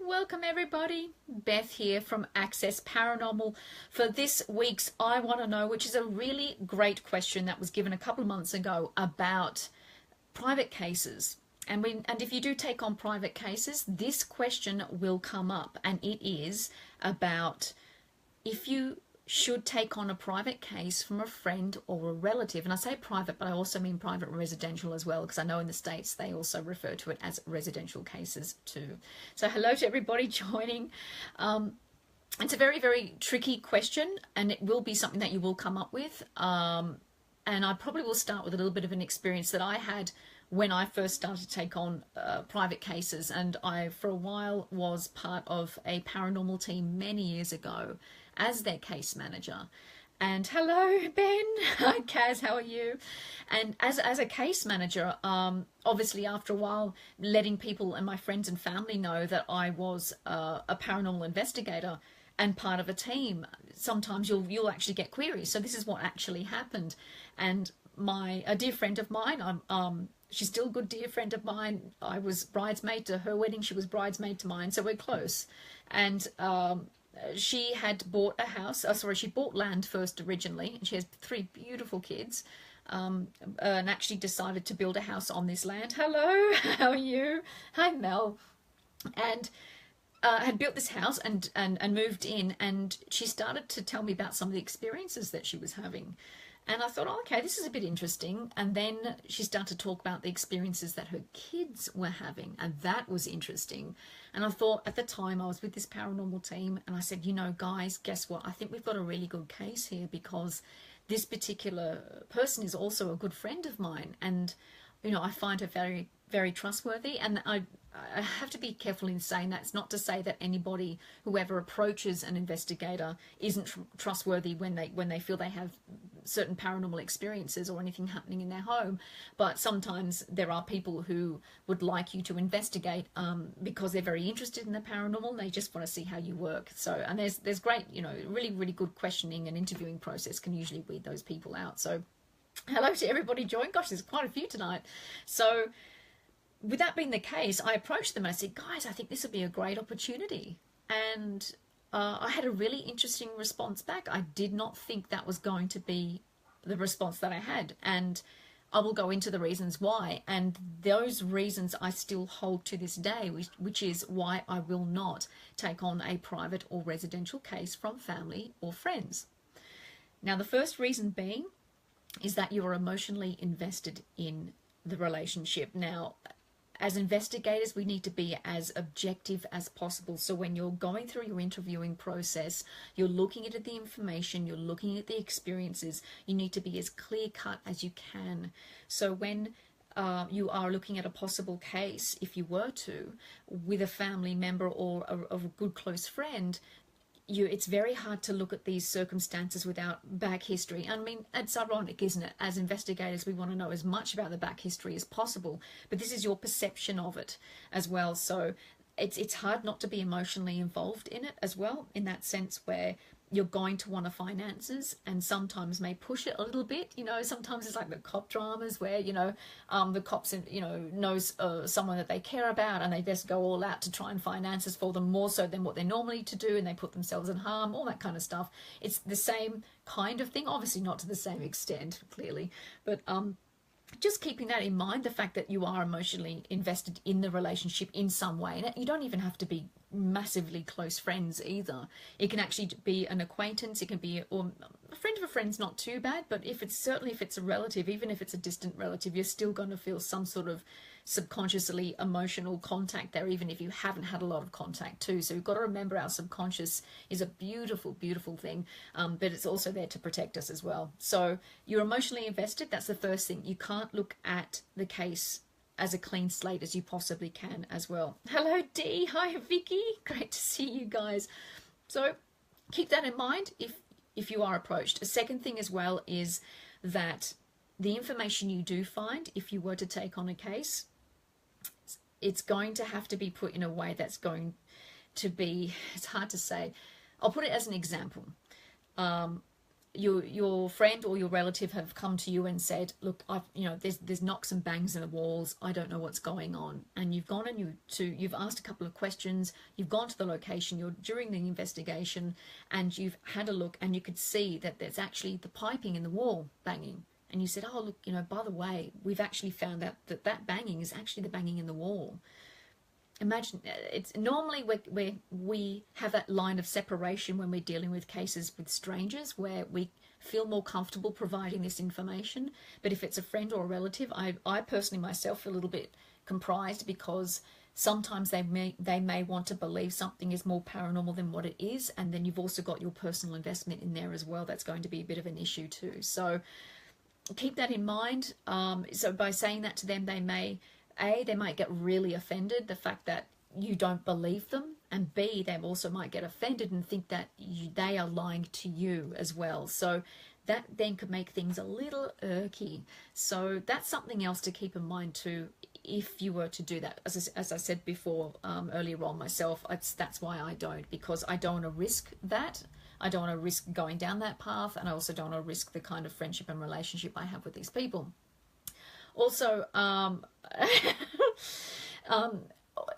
Welcome everybody, Beth here from Access Paranormal for this week's I Want to Know, which is a really great question that was given a couple of months ago about private cases. And if you do take on private cases, this question will come up, and it is about if you should take on a private case from a friend or a relative. And I say private, but I also mean private residential as well, because I know in the States they also refer to it as residential cases too. So hello to everybody joining. It's a very, very tricky question, and it will be something that you will come up with. And I probably will start with a little bit of an experience that I had when I first started to take on private cases. And I, for a while, was part of a paranormal team many years ago as their case manager. And hello, Ben. Hi, Kaz, how are you? And as a case manager, obviously after a while, letting people and my friends and family know that I was a paranormal investigator and part of a team, sometimes you'll actually get queries. So this is what actually happened. And a dear friend of mine, she's still a good dear friend of mine. I was bridesmaid to her wedding. She was bridesmaid to mine. So we're close. And she had bought a house. She bought land first originally. And she has 3 beautiful kids. And actually decided to build a house on this land. Hello, how are you? Hi, Mel. And had built this house and moved in. And she started to tell me about some of the experiences that she was having. And I thought, oh, okay, this is a bit interesting. And then she started to talk about the experiences that her kids were having. And that was interesting. And I thought at the time I was with this paranormal team and I said, you know, guys, guess what? I think we've got a really good case here because this particular person is also a good friend of mine. And, you know, I find her very, very trustworthy. And I have to be careful in saying that. It's not to say that anybody, whoever approaches an investigator, isn't trustworthy when they feel they have certain paranormal experiences or anything happening in their home. But sometimes there are people who would like you to investigate because they're very interested in the paranormal and they just want to see how you work. So, and there's great, you know, really, really good questioning and interviewing process can usually weed those people out. So hello to everybody joined. Gosh, there's quite a few tonight. So with that being the case, I approached them and I said, guys, I think this would be a great opportunity. And I had a really interesting response back. I did not think that was going to be the response that I had. And I will go into the reasons why. And those reasons I still hold to this day, which is why I will not take on a private or residential case from family or friends. Now, the first reason being is that you are emotionally invested in the relationship. Now, as investigators, we need to be as objective as possible. So when you're going through your interviewing process, you're looking at the information, you're looking at the experiences, you need to be as clear-cut as you can. So when you are looking at a possible case, if you were to, with a family member or a good close friend, it's very hard to look at these circumstances without back history. I mean, it's ironic, isn't it? As investigators, we want to know as much about the back history as possible, but this is your perception of it as well. So it's hard not to be emotionally involved in it as well, in that sense where you're going to want to find answers and sometimes may push it a little bit. You know, sometimes it's like the cop dramas where, you know, the cops, you know, knows someone that they care about and they just go all out to try and find answers for them more so than what they're normally to do, and they put themselves in harm, all that kind of stuff. It's the same kind of thing, obviously not to the same extent, clearly, but just keeping that in mind, the fact that you are emotionally invested in the relationship in some way. And you don't even have to be massively close friends either. It can actually be an acquaintance, it can be or a friend of a friend's not too bad, but if it's a relative, even if it's a distant relative, you're still going to feel some sort of subconsciously emotional contact there, even if you haven't had a lot of contact too. So you've got to remember our subconscious is a beautiful, beautiful thing, but it's also there to protect us as well. So you're emotionally invested. That's the first thing. You can't look at the case as a clean slate as you possibly can as well. Hello, Dee. Hi, Vicky. Great to see you guys. So keep that in mind if you are approached. A second thing as well is that the information you do find, if you were to take on a case, it's going to have to be put in a way that's going to be, it's hard to say. I'll put it as an example. your friend or your relative have come to you and said, look, there's knocks and bangs in the walls, I don't know what's going on, and you've gone and you've asked a couple of questions, you've gone to the location, you're during the investigation, and you've had a look, and you could see that there's actually the piping in the wall banging, and you said, oh look, by the way, we've actually found out that banging is actually the banging in the wall. Imagine, it's normally where we have that line of separation when we're dealing with cases with strangers, where we feel more comfortable providing this information. But if it's a friend or a relative, I personally myself feel a little bit comprised, because sometimes they may want to believe something is more paranormal than what it is, and then you've also got your personal investment in there as well. That's going to be a bit of an issue too. So keep that in mind. So by saying that to them, they might get really offended, the fact that you don't believe them, and B, they also might get offended and think that they are lying to you as well. So that then could make things a little irky. So that's something else to keep in mind too, if you were to do that. As I said before, earlier on myself, that's why I don't, because I don't want to risk that. I don't want to risk going down that path, and I also don't want to risk the kind of friendship and relationship I have with these people. Also,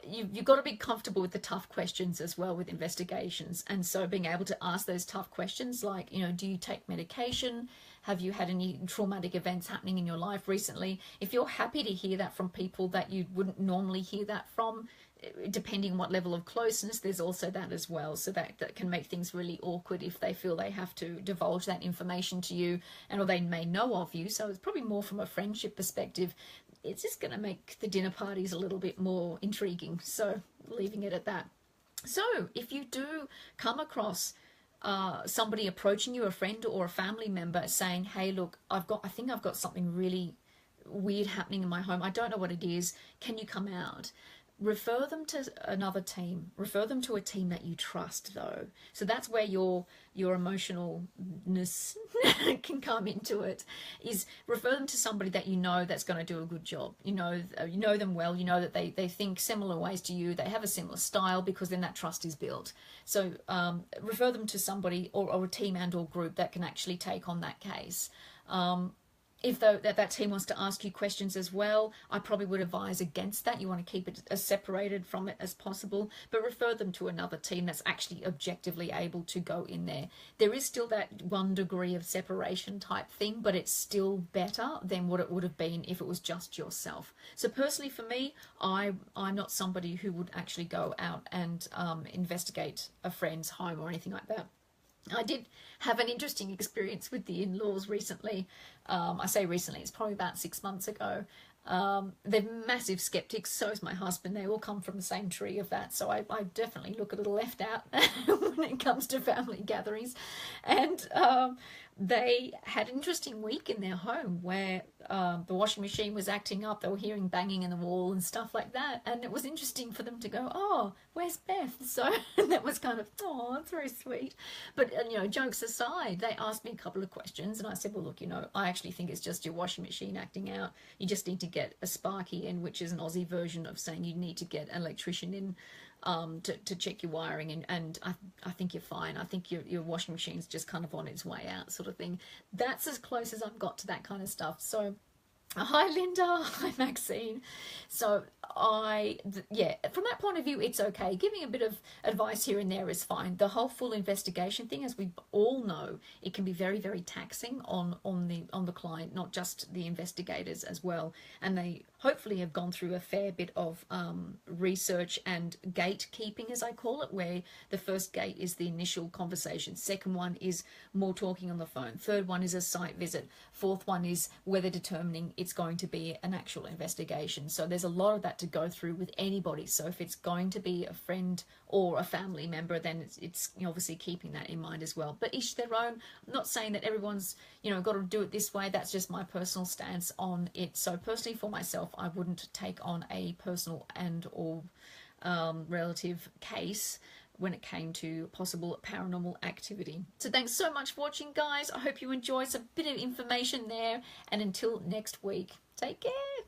you've got to be comfortable with the tough questions as well with investigations. And so being able to ask those tough questions like, do you take medication? Have you had any traumatic events happening in your life recently? If you're happy to hear that from people that you wouldn't normally hear that from, depending what level of closeness, there's also that as well. So that can make things really awkward if they feel they have to divulge that information to you, or they may know of you. So it's probably more from a friendship perspective. It's just going to make the dinner parties a little bit more intriguing. So leaving it at that. So if you do come across somebody approaching you, a friend or a family member, saying, hey, look, I think I've got something really weird happening in my home, I don't know what it is, can you come out? Refer them to another team. Refer them to a team that you trust, though. So that's where your emotionalness can come into it. Is refer them to somebody that that's going to do a good job. You know them well. You know that they think similar ways to you. They have a similar style, because then that trust is built. So refer them to somebody or a team and or group that can actually take on that case. If that team wants to ask you questions as well, I probably would advise against that. You want to keep it as separated from it as possible, but refer them to another team that's actually objectively able to go in there. There is still that 1 degree of separation type thing, but it's still better than what it would have been if it was just yourself. So personally for me, I'm not somebody who would actually go out and investigate a friend's home or anything like that. I did have an interesting experience with the in-laws recently. I say recently, it's probably about 6 months ago. They're massive skeptics, so is my husband. They all come from the same tree of that, so I definitely look a little left out when it comes to family gatherings. And they had an interesting week in their home where the washing machine was acting up. They were hearing banging in the wall and stuff like that. And it was interesting for them to go, oh, where's Beth? So that was kind of, oh, that's very sweet. But, jokes aside, they asked me a couple of questions. And I said, well, look, I actually think it's just your washing machine acting out. You just need to get a sparky in, which is an Aussie version of saying you need to get an electrician in to check your wiring, and I think you're fine. I think your washing machine's just kind of on its way out, sort of thing. That's as close as I've got to that kind of stuff. So hi Linda, hi Maxine. So from that point of view, it's okay. Giving a bit of advice here and there is fine. The whole full investigation thing, as we all know, it can be very, very taxing on the client, not just the investigators as well. And they hopefully have gone through a fair bit of research and gatekeeping, as I call it, where the first gate is the initial conversation. Second one is more talking on the phone. Third one is a site visit. Fourth one is whether determining it's going to be an actual investigation. So there's a lot of that to go through with anybody. So if it's going to be a friend or a family member, then it's obviously keeping that in mind as well. But each their own. I'm not saying that everyone's got to do it this way. That's just my personal stance on it. So personally for myself, I wouldn't take on a personal and or relative case when it came to possible paranormal activity. So thanks so much for watching, guys. I hope you enjoyed some bit of information there, and until next week, take care.